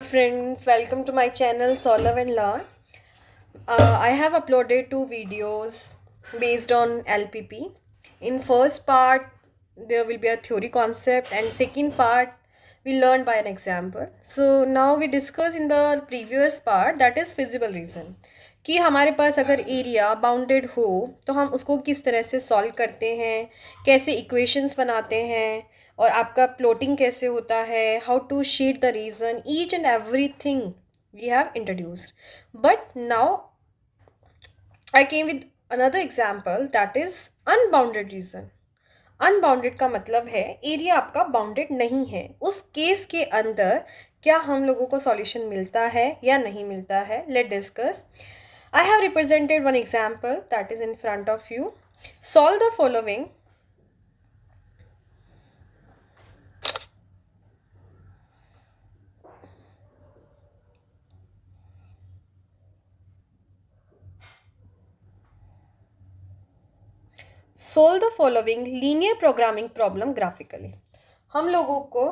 Friends, welcome to my channel Solve and Learn. I have uploaded two videos based on LPP. In first part, there will be a theory concept, and second part, we learn by an example. So now we discuss in the previous part, that is feasible reason. कि हमारे पास अगर area bounded हो तो हम उसको किस तरह से सॉल्व करते हैं, कैसे इक्वेशंस बनाते हैं, और आपका प्लॉटिंग कैसे होता है, how to shade the region, each and everything we have introduced. But now I came with another example, that is unbounded region. Unbounded का मतलब है एरिया आपका बाउंडेड नहीं है. उस केस के अंदर क्या हम लोगों को सॉल्यूशन मिलता है या नहीं मिलता है. Let discuss. I have represented one example that is in front of you. Solve the following. Solve the following linear programming problem graphically. हम लोगों को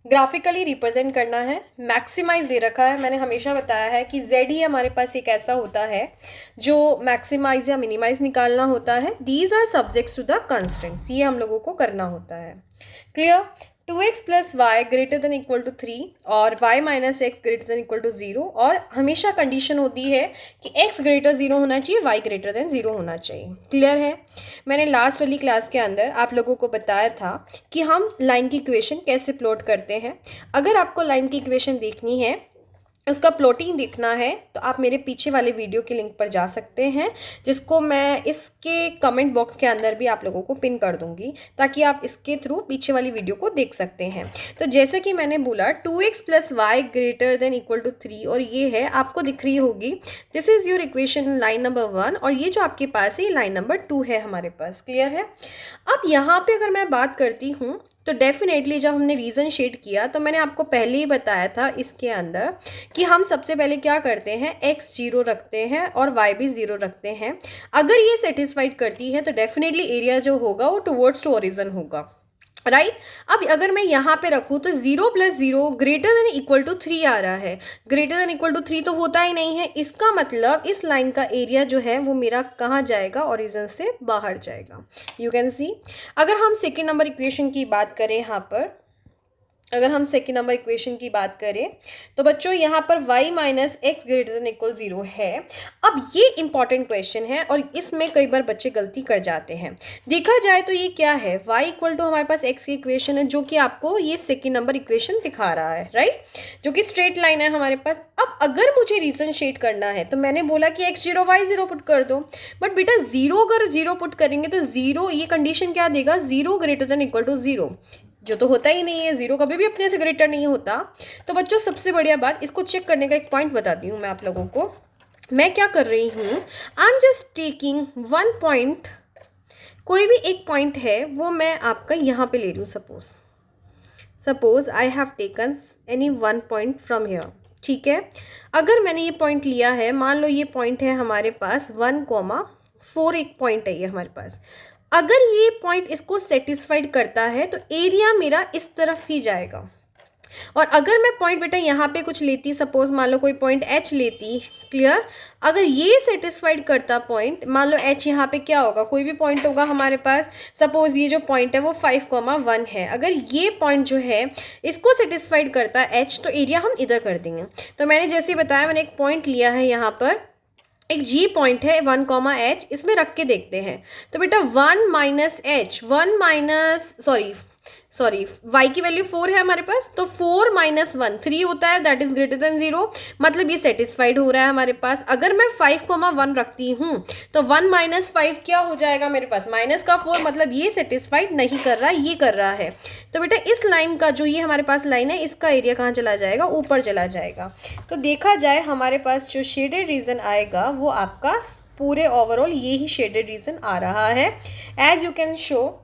ग्राफिकली रिप्रेजेंट करना है. मैक्सिमाइज दे रखा है. मैंने हमेशा बताया है कि जेड ही हमारे पास एक ऐसा होता है जो मैक्सिमाइज या मिनिमाइज निकालना होता है. These are subjects to the constraints. ये हम लोगों को करना होता है. Clear. 2x plus Y greater than equal to 3 और y minus X greater than equal to 0. और हमेशा कंडीशन होती है कि x ग्रेटर 0 होना चाहिए, y ग्रेटर देन 0 होना चाहिए. क्लियर है. मैंने लास्ट वाली क्लास के अंदर आप लोगों को बताया था कि हम लाइन की इक्वेशन कैसे प्लॉट करते हैं. अगर आपको लाइन की इक्वेशन देखनी है, उसका प्लॉटिंग देखना है, तो आप मेरे पीछे वाले वीडियो के लिंक पर जा सकते हैं, जिसको मैं इसके कमेंट बॉक्स के अंदर भी आप लोगों को पिन कर दूंगी, ताकि आप इसके थ्रू पीछे वाली वीडियो को देख सकते हैं. तो जैसे कि मैंने बोला 2x plus Y greater than equal to 3, और ये है आपको दिख रही होगी. This is your equation line number 1, और ये जो आपके पास है ये लाइन नंबर 2 है हमारे पास. क्लियर है. अब यहाँ पे अगर मैं बात करती हूँ तो डेफिनेटली जब हमने रीज़न शेड किया तो मैंने आपको पहले ही बताया था इसके अंदर कि हम सबसे पहले क्या करते हैं, x 0 रखते हैं और y भी 0 रखते हैं. अगर ये सेटिस्फाइड करती है तो डेफिनेटली एरिया जो होगा वो टुवर्ड्स टू ओरिजिन होगा. राइट. अब अगर मैं यहाँ पे रखूँ तो 0 plus 0 greater than equal to 3 आ रहा है. ग्रेटर देन इक्वल टू 3 तो होता ही नहीं है. इसका मतलब इस लाइन का एरिया जो है वो मेरा कहाँ जाएगा, ओरिजिन से बाहर जाएगा. यू कैन सी. अगर हम सेकेंड नंबर इक्वेशन की बात करें, यहाँ पर अगर हम सेकेंड नंबर इक्वेशन की बात करें तो बच्चों यहाँ पर y minus X greater than equal 0 है. अब ये इंपॉर्टेंट क्वेश्चन है और इसमें कई बार बच्चे गलती कर जाते हैं. देखा जाए तो ये क्या है, y इक्वल टू हमारे पास x की इक्वेशन है, जो कि आपको ये सेकेंड नंबर इक्वेशन दिखा रहा है. राइट. जो कि स्ट्रेट लाइन है हमारे पास. अब अगर मुझे रीजन शेड करना है तो मैंने बोला कि x 0 y 0 पुट कर दो. बट बेटा 0 अगर 0 पुट करेंगे तो 0 ये कंडीशन क्या देगा, 0 ग्रेटर देन इक्वल टू 0, जो तो होता ही नहीं है. 0 कभी भी अपने से ग्रेटर नहीं होता. तो बच्चों सबसे बढ़िया बात, इसको चेक करने का एक पॉइंट बताती हूँ मैं आप लोगों को. मैं क्या कर रही हूँ, I am just taking one point. कोई भी एक पॉइंट है वो मैं आपका यहाँ पे ले रही हूँ. Suppose I have taken any one point from here. ठीक है. अगर मैंने ये पॉइंट लिया है, मान लो ये पॉइंट है हमारे पास 1,4, एक पॉइंट है ये हमारे पास. अगर ये पॉइंट इसको सेटिस्फाइड करता है तो एरिया मेरा इस तरफ ही जाएगा. और अगर मैं पॉइंट बेटा यहाँ पे कुछ लेती, सपोज मान लो कोई पॉइंट H लेती. क्लियर. अगर ये सेटिस्फाइड करता पॉइंट, मान लो H यहाँ पे क्या होगा, कोई भी पॉइंट होगा हमारे पास. सपोज ये जो पॉइंट है वो 5,1 है. अगर ये पॉइंट जो है इसको सेटिस्फाइड करता H तो एरिया हम इधर कर देंगे. तो मैंने जैसे बताया, मैंने एक पॉइंट लिया है यहाँ पर, एक जी पॉइंट है 1,H, इसमें रख के देखते हैं. तो बेटा 1 minus H, 1 minus sorry y की वैल्यू 4 है हमारे पास, तो 4 माइनस 1 3 होता है, दैट इज ग्रेटर देन 0. मतलब ये सेटिस्फाइड हो रहा है हमारे पास. अगर मैं 5,1 रखती हूँ तो 1 माइनस 5 क्या हो जाएगा मेरे पास, माइनस का 4. मतलब ये सेटिस्फाइड नहीं कर रहा, ये कर रहा है. तो बेटा इस लाइन का जो ये हमारे पास लाइन है, इसका एरिया कहाँ चला जाएगा, ऊपर चला जाएगा. तो देखा जाए हमारे पास जो शेडेड रीजन आएगा वो आपका पूरे ओवरऑल ये ही शेडेड रीजन आ रहा है, as you can show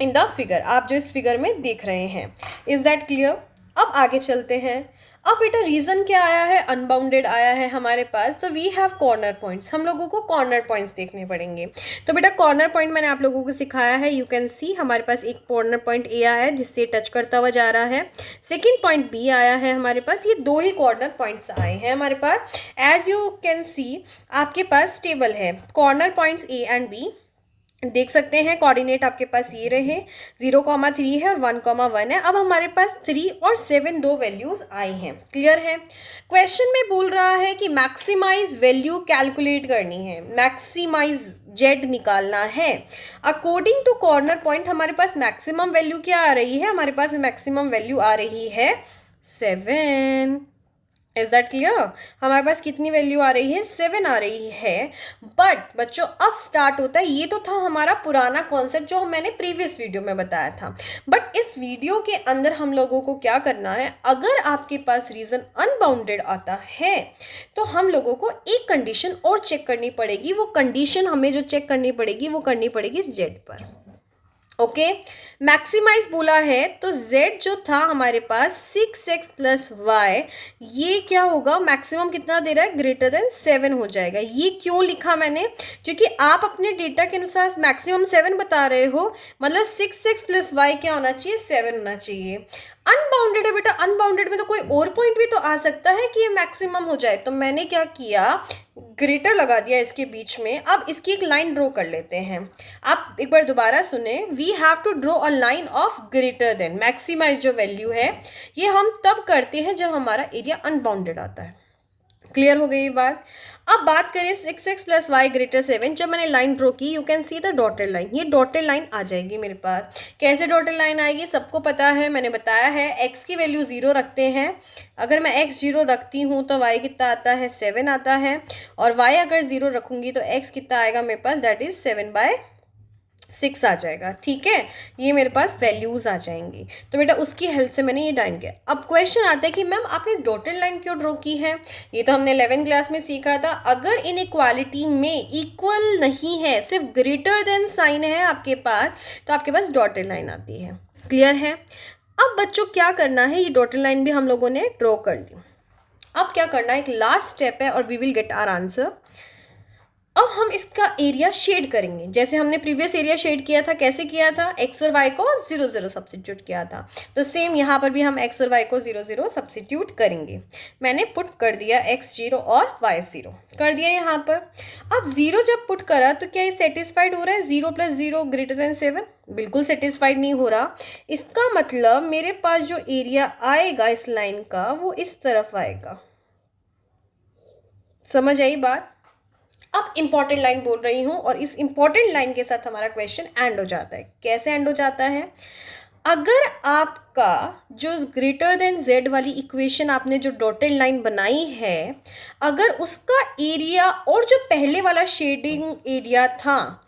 in the figure. आप जो इस फिगर में देख रहे हैं. Is that clear. अब आगे चलते हैं. अब बेटा रीज़न क्या आया है, अनबाउंडेड आया है हमारे पास, तो वी हैव कॉर्नर पॉइंट्स, हम लोगों को कॉर्नर पॉइंट्स देखने पड़ेंगे। तो बेटा कॉर्नर पॉइंट मैंने आप लोगों को सिखाया है, यू कैन सी हमारे पास एक कॉर्नर पॉइंट ए आया है जिससे टच करता हुआ जा रहा है, सेकेंड पॉइंट बी आया है हमारे पास, ये दो ही कॉर्नर पॉइंट्स आए हैं हमारे पास। एज यू कैन सी आपके पास टेबल है, corner points A and B देख सकते हैं, कोऑर्डिनेट आपके पास ये रहे, 0,3 है और 1,1 है। अब हमारे पास 3 और 7 दो वैल्यूज आई हैं, क्लियर है। क्वेश्चन में बोल रहा है कि मैक्सिमाइज वैल्यू कैलकुलेट करनी है, मैक्सिमाइज जेड निकालना है। अकॉर्डिंग टू कॉर्नर पॉइंट हमारे पास मैक्सिमम वैल्यू क्या आ रही है, हमारे पास मैक्सिमम वैल्यू आ रही है 7। इज दैट क्लियर, हमारे पास कितनी वैल्यू आ रही है, 7 आ रही है। बट बच्चों अब स्टार्ट होता है, ये तो था हमारा पुराना कॉन्सेप्ट जो मैंने प्रीवियस वीडियो में बताया था, बट इस वीडियो के अंदर हम लोगों को क्या करना है, अगर आपके पास रीजन अनबाउंडेड आता है तो हम लोगों को एक कंडीशन और चेक करनी पड़ेगी। वो कंडीशन हमें जो चेक करनी पड़ेगी वो करनी पड़ेगी इस जेड पर। ओके, मैक्सिमाइज बोला है तो z जो था हमारे पास 6x प्लस वाई, ये क्या होगा, मैक्सिमम कितना दे रहा है, ग्रेटर देन 7 हो जाएगा। ये क्यों लिखा मैंने, क्योंकि आप अपने डेटा के अनुसार मैक्सिमम 7 बता रहे हो, मतलब 6x प्लस वाई क्या होना चाहिए, 7 होना चाहिए। अनबाउंडेड है बेटा, अनबाउंडेड में तो कोई और पॉइंट भी तो आ सकता है कि ये मैक्सिमम हो जाए, तो मैंने क्या किया, ग्रेटर लगा दिया इसके बीच में। अब इसकी एक लाइन ड्रॉ कर लेते हैं, आप एक बार दोबारा सुने, we have to draw a line of greater than, maximise जो वैल्यू है ये हम तब करते हैं जब हमारा एरिया अनबाउंडेड आता है। क्लियर हो गई बात। अब बात करें 6x प्लस वाई ग्रेटर 7, जब मैंने लाइन ड्रॉ की, you can see the dotted line, ये डॉटेड लाइन आ जाएगी मेरे पास। कैसे डॉटेड लाइन आएगी सबको पता है, मैंने बताया है, x की वैल्यू 0 रखते हैं, अगर मैं x 0 रखती हूँ तो y कितना आता है, 7 आता है, और y अगर 0 रखूँगी तो x कितना आएगा मेरे पास, दैट इज 7/6 आ जाएगा। ठीक है, ये मेरे पास वैल्यूज आ जाएंगी। तो बेटा उसकी हेल्प से मैंने ये डाइन किया। अब क्वेश्चन आता है कि मैम आपने डॉटेड लाइन क्यों ड्रॉ की है, ये तो हमने 11th क्लास में सीखा था। अगर इनइक्वालिटी में इक्वल नहीं है, सिर्फ ग्रेटर देन साइन है आपके पास, तो आपके पास डॉटेड लाइन आती है। क्लियर है। अब बच्चों क्या करना है, ये डॉटेड लाइन भी हम लोगों ने ड्रॉ कर ली। अब क्या करना है, एक लास्ट स्टेप है और we will get our answer. अब हम इसका एरिया शेड करेंगे, जैसे हमने प्रीवियस एरिया शेड किया था, कैसे किया था, एक्स और वाई को 0 0 सब्सिट्यूट किया था, तो सेम यहाँ पर भी हम एक्स और वाई को 0 0 सब्सिट्यूट करेंगे। मैंने पुट कर दिया x 0 और y 0 कर दिया यहाँ पर। अब 0 जब पुट करा तो क्या ये सेटिस्फाइड हो रहा है, 0 + 0 ग्रेटर देन 7, बिल्कुल सेटिस्फाइड नहीं हो रहा। इसका मतलब मेरे पास जो एरिया आएगा इस लाइन का वो इस तरफ आएगा। समझ आई बात। अब इंपॉर्टेंट लाइन बोल रही हूँ और इस इंपॉर्टेंट लाइन के साथ हमारा क्वेश्चन एंड हो जाता है। कैसे एंड हो जाता है, अगर आपका जो ग्रेटर देन z वाली इक्वेशन आपने जो डॉटेड लाइन बनाई है, अगर उसका एरिया और जो पहले वाला शेडिंग एरिया था,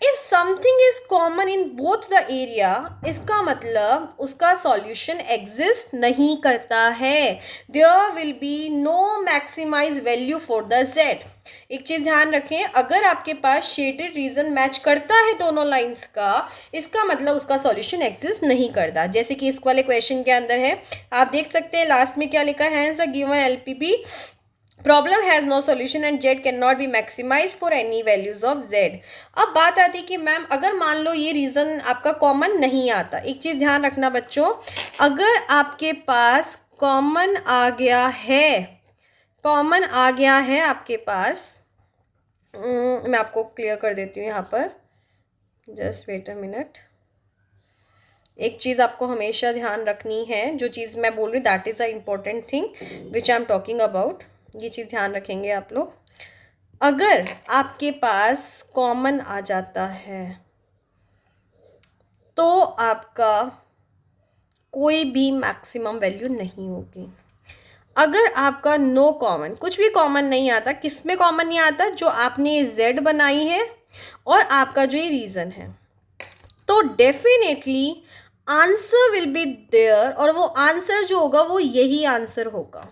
if something is common in both the area, इसका मतलब उसका सॉल्यूशन एग्जिस्ट नहीं करता है। There will be no maximise value for the z। एक चीज ध्यान रखें, अगर आपके पास शेडेड रीजन मैच करता है दोनों लाइंस का, इसका मतलब उसका सॉल्यूशन एग्जिस्ट नहीं करता। जैसे कि इस वाले क्वेश्चन के अंदर है, आप देख सकते हैं लास्ट में क्या लिखा है, the given LPP problem has no solution and Z can not be maximise for any values of Z. अब बात आती है कि मैम अगर मान लो ये रीज़न आपका कॉमन नहीं आता, एक चीज़ ध्यान रखना बच्चों, अगर आपके पास कॉमन आ गया है, कॉमन आ गया है आपके पास, मैं आपको क्लियर कर देती हूँ यहाँ पर, जस्ट वेट अ मिनट। एक चीज़ आपको हमेशा ध्यान रखनी है, जो चीज़ मैं बोल रही हूँ that is a important thing which I am talking about, ये चीज़ ध्यान रखेंगे आप लोग। अगर आपके पास कॉमन आ जाता है तो आपका कोई भी मैक्सिमम वैल्यू नहीं होगी। अगर आपका नो कॉमन, कुछ भी कॉमन नहीं आता, किस में कॉमन नहीं आता, जो आपने ये z बनाई है और आपका जो ये रीज़न है, तो definitely answer will be there, और वो आंसर जो होगा वो यही आंसर होगा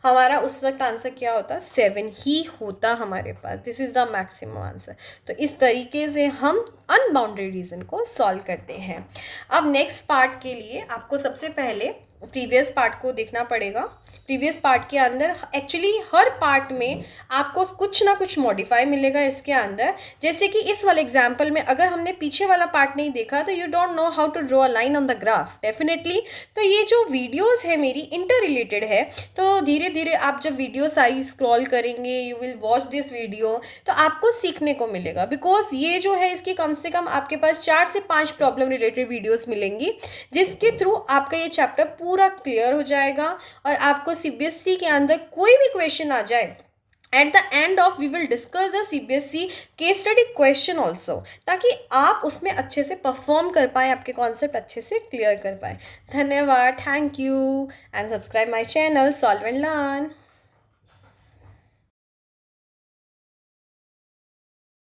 हमारा। उस वक्त आंसर क्या होता, 7 ही होता हमारे पास। This is the maximum answer. तो इस तरीके से हम अनबाउंडेड रीजन को सॉल्व करते हैं। अब नेक्स्ट पार्ट के लिए आपको सबसे पहले प्रीवियस पार्ट को देखना पड़ेगा। प्रीवियस पार्ट के अंदर एक्चुअली हर पार्ट में आपको कुछ ना कुछ मॉडिफाई मिलेगा इसके अंदर। जैसे कि इस वाले एग्जांपल में अगर हमने पीछे वाला पार्ट नहीं देखा तो you don't know how to draw a line on the graph definitely. तो ये जो वीडियोस है मेरी इंटर रिलेटेड है, तो धीरे धीरे आप जब वीडियो सारी स्क्रॉल करेंगे, you will watch this video, तो आपको सीखने को मिलेगा। बिकॉज ये जो है इसकी कम से कम आपके पास 4 से 5 प्रॉब्लम रिलेटेड वीडियोस मिलेंगी, जिसके थ्रू आपका ये चैप्टर पूरा क्लियर हो जाएगा। और आपको सीबीएसई के अंदर कोई भी क्वेश्चन आ जाए, at the end of we will discuss the CBSE case study question also, ताकि आप उसमें अच्छे से परफॉर्म कर पाए, आपके कॉन्सेप्ट अच्छे से क्लियर कर पाए। धन्यवाद, thank you and subscribe my channel solve and learn.